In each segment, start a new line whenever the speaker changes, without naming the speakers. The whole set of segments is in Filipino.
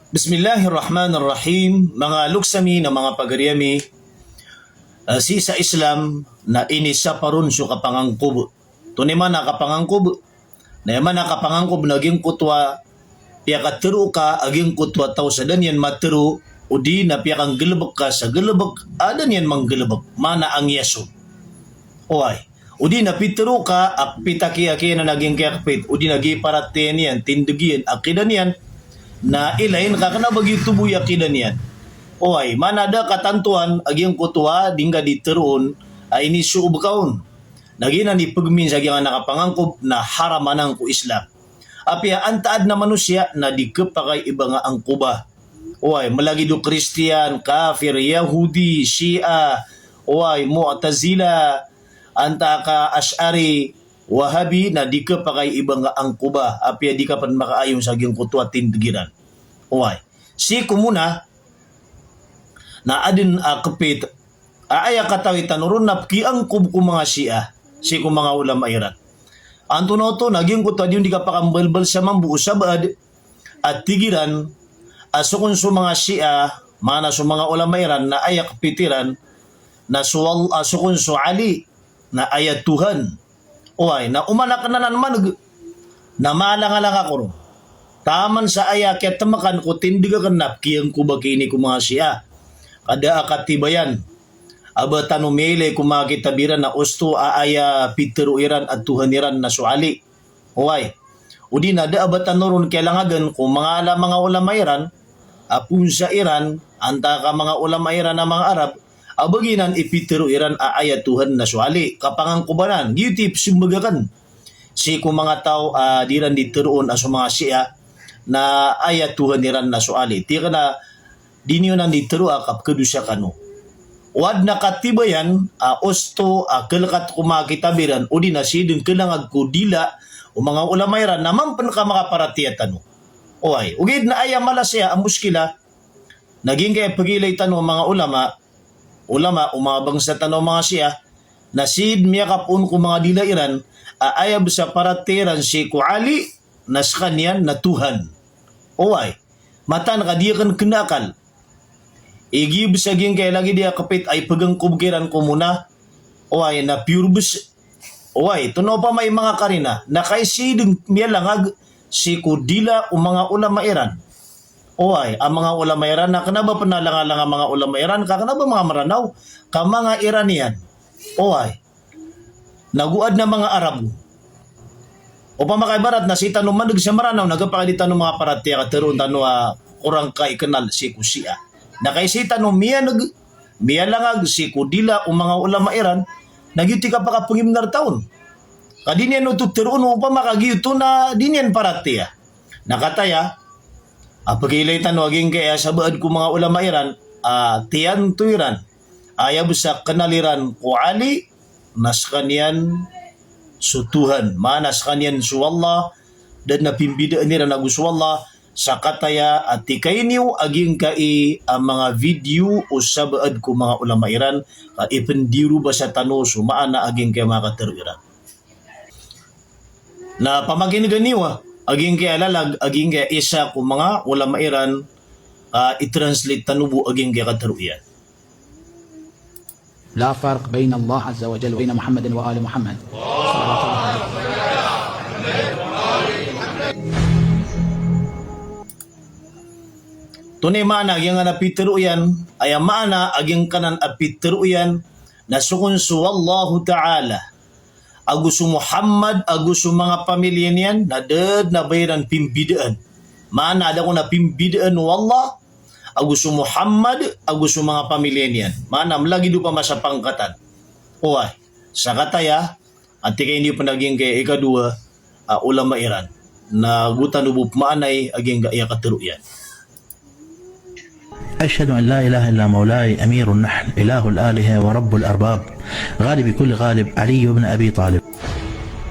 Bismillahirrahmanirrahim. Mga luksami na mga pagaryami, si sa Islam na inisa parun so kapangangkub. Tuniman na kapangangkub. Na yaman na kapangangkub naging kutwa piya katero ka aging kutwa taw sa danyan matero udi na piya kang gelebek ka sa gelebek adan yan manggelebek mana ang yaso. Oy. Udi na pitero ka ak pitaki na naging kakpit udi nagi paraten yan tindugian akidan yan na ilain ka kana bagi tubuy akidan yan. Oy, manada katantuan agyang kutwa dingga diteruon ay ini suubkaon. Nagina ni pagmin sa gyang nakapangangkob na haramanang ku Islam. Apia antaad na manusia na dikepakay iba nga ang kuba. Oy, malagi do Kristiyan, kafir, Yahudi, Shia, oy, Mu'tazila, anta ka Ash'ari, Wahabi na di ka pa kay ibang ang kuba apya di ka pa makaayon sa gyung kutwa tindigiran. Uway. Si kumuna na adin kapit aaya katawi tanuron na kiang kub ko mga Shia si ko mga ulama iran. Anto no to naging kutwa di ka pa kambalbal sa mambu sabad at tigiran asukon sa mga Shia mana sa mga ulama iran na aaya kapitiran na suwal asukon sa Ali na ayat Tuhan. Uy, na umanak na naman na malang-alang ako ron. Taman sa aya kaya tamakan ko tindiga kanap kiyang kubakini ko mga Siya. Kada akatibayan. Aba tanumele kumakitabiran na usto aaya pitero iran at Tuhan iran na suali. Uy, udi na da aba tanuron kailangagan kung mga ulama iran, apun sa Iran, anta ka mga ulama iran na mga Arab, abaginan ipitero iran aaya Tuhan na suali kapangang kubanan gitip simbagakan si kung mga tao diran diteroon aso mga Siya na aaya Tuhan iran na suali ti kana dinyo nang ditero kap kedusya kano wad na katibayan osto kelkat kumakitabiran o di na sideng kelangag ko dila o mga ulamairan naman pan ka makaparatiya tano oy ugid na aya malasya ang muskila naging kaya pagilay tano mga ulama umabang sa tanong mga Siya na sid miyakapun ko mga dilairan aayab sa paratiran si ku Ali na sa kanyan na Tuhan. Oy, mata nakadiyakan kenakal. Igi bisaging kaya lagi dia kapit ay pagangkubkiran ko muna. Oy, na pure bus. Oy, tuno pa may mga karina na kay sideng miyalangag si ku dila o mga ulama iran. Oy, ang mga ulama Iran na kanaba panalangalang ang mga ulama Iran kanaba mga maranaw ka mga Iranian. Oy, naguad na mga Arabo. O pa makaibarat na si tanong mandag sa maranaw nagapakalitan ng mga paratya kateroon tanong kurang kay kanal si Kusia. Na kay si tanong miya langag si Kudila o mga ulama Iran nagyuti ka pa kapangimnar taon. Kadinyan no tuteroon o pa makagiyuto na dinyan paratya. Nakataya pagilay tanwaging kaya sa baad ko mga ulama Iran, tiyan tuiran, ayab sa kanaliran ko Ali, nas kanyan su Tuhan, manas kanyan su Allah, dan napimbidaan nila na gusto Allah, sa kataya at tikainiw aging kai ang mga video o sa baad ko mga ulama Iran, ipendiru ba sa tano sumaan na aging kaya mga katero Iran. Na pamaginiganiwa, aging kaya lalag, aging kaya isa ko mga ulama Iran i-translate tanubo aging kaya kataruyan.
لا فرق بين الله عز وجل وبين محمد وآل محمد.
Tunay mana aging napiteruyan ay mana aging kanan apiteruyan na sukunsu Wallahu Ta'ala agusu Muhammad, agusu mga pamilya niyan, na dad na bayaran pimbidaan. Mana ada ko na pimbidaan wallah, agusu Muhammad, agusu mga pamilya niyan. Mana malagi do pa masapangkatan. Uway, sa kataya, at kay hindi pa naging kay ikadua, ulama Iran, na gutan ubop maanay, aging gaya katiruyan.
أشهد أن لا إله إلا مولاي أمير النحل إله الآلهة ورب الأرباب غالب كل غالب علي بن أبي طالب.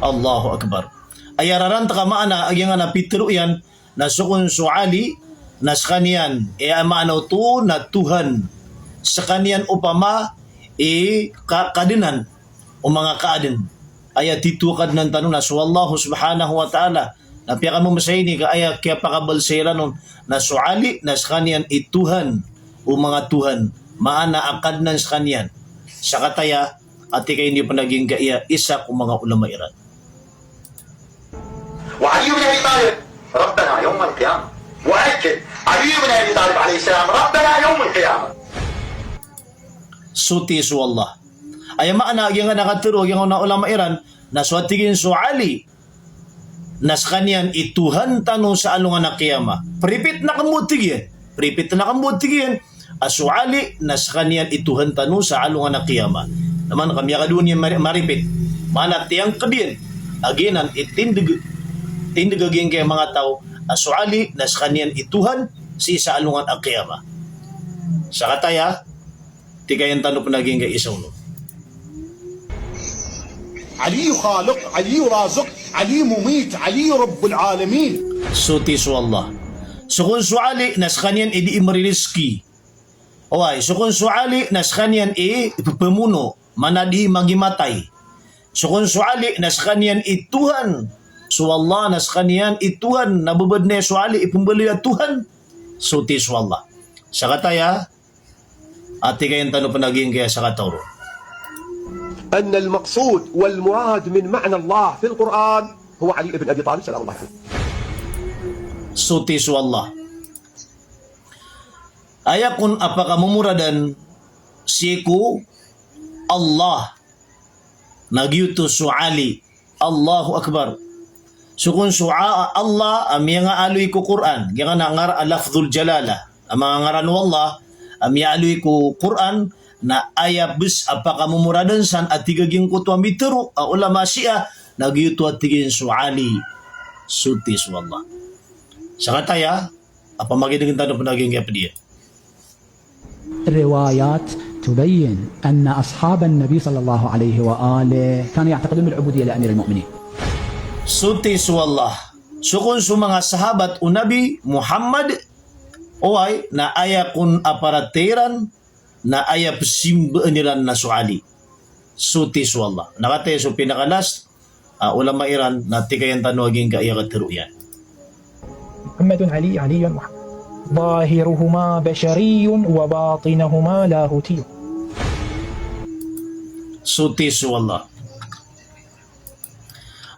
Allahu Akbar. Ayararan ta maana agyang na pitruyan na sukun su Ali na sa kanyan maano to na Tuhan sa kanyan upama kadinan o mga kaadin ayat titukad ng tanong na so Allah subhanahu wa ta'ala Napiyaka mo masayini ka aya kaya pakabalsera nun na suali na sa kanyan ituhan o mga tuhan maana akad nan sa kanyan. Sa kataya at ikay hindi pa naging gaya isa kung mga ulama iran.
وعلي بن ابي طالب ربنا يوم القيامه واكد علي بن ابي طالب عليه السلام ربنا يوم القيامه
Suti su Allah. Ay maana yung nakaturo yung na ulama iran na suatigin su Ali nas kanyan ituhan tanong sa alungan na kiyama. Pripit na kamutigin. Pripit na kamutigin. Asu Ali nas kanyan ituhan tanong sa alungan na kiyama. Naman kami akadun yung maripit. Mana tiyang kadin. Aginan tindigagin kay mga tao. Asu Ali nas kanyan ituhan si sa alungan na kiyama. Sa kataya, tigayan tanong panaging kay isang no.
علي خالق علي رازق علي مميت علي رب العالمين
Suti su Allah. Sukun su Ali nas kanyan idi imariski. Oay, sukun su Ali nas kanyan pemuno manadi magimatay. Sukun su Ali nas kanyan ituhan. Su Allah nas kanyan ituhan nabubad na su Ali ipumbali na Tuhan. Suti su Allah. Sa kataya ati kayan tanong panaging kaya sa katawro.
أن المقصود والمراد من معنى الله في القرآن هو علي بن أبي طالب سلام الله عليه.
Suti su Allah. Ayakun apakah memuradan siku Allah nagyuto su Ali. Allahu Akbar. Sukun su Allah am yang aluy ko Quran. Yang nangar lafzul jalala. Ang mga ngaran wallah am aluy ko Quran na aya bis apakah memuradan san atigaging kutwa mitero ulama Syiah nagyuto atigin su Ali. Suti su Allah. Sa kataya, apa magiging tanong panaging kaya dia?
الروايات تبين أن أصحاب النبي صلى الله عليه وآله كانوا يعتقدون بالعبودية لأمير المؤمنين.
Suti su Allah. Sukun su mga sahabat o Nabi Muhammad oay na aya kun aparatiran na aya pesimba nilan na su Ali. Suti su Allah. Nakatay su pinakalas ulama Iran na tikayan tanwaging kaya katiruyan.
محمد علي محمد ظاهرهما بشري وباطنهما لاهوتي.
Suti su Allah.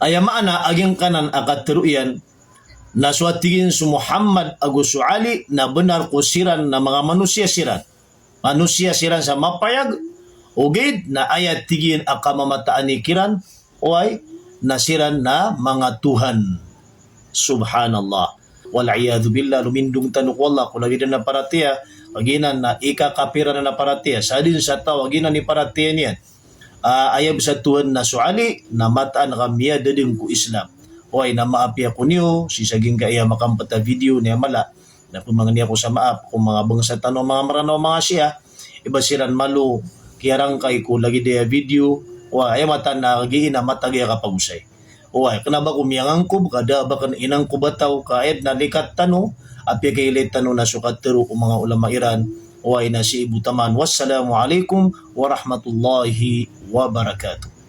Aya maana aging kanan akat teruyan na suatigin su Muhammad agus su Ali na benar ko siran na mga manusia siran. Manusia siran sa mapayag ugid na ayat tigin aka mamataan ni kiran oay nasiran na mga Tuhan. Subhanallah. Wal'iyadhu billah lumindung tanuk wallah kung lagi na paratiya waginan na ikakapira na paratiya sa din sa tao waginan ni paratiya niyan ayab sa Tuhan na suali na mataan kamiya dading ku Islam oy na maapya ko niyo si saging kaya makampata video niya mala na pumangan niya ko sa maap kung mga bangsa tanong mga maranaw mga siya iba silan malu kiyarang kay ko lagi dia video o ay matan na giina matagya kapagusay Uy, kenapa kumiyangan ko, kada bakan inang kubataw, kaed na likat tano, api kailit tano na sukat tero kung mga ulama Iran, uy na si Ibu Taman. Wassalamualaikum warahmatullahi wabarakatuh.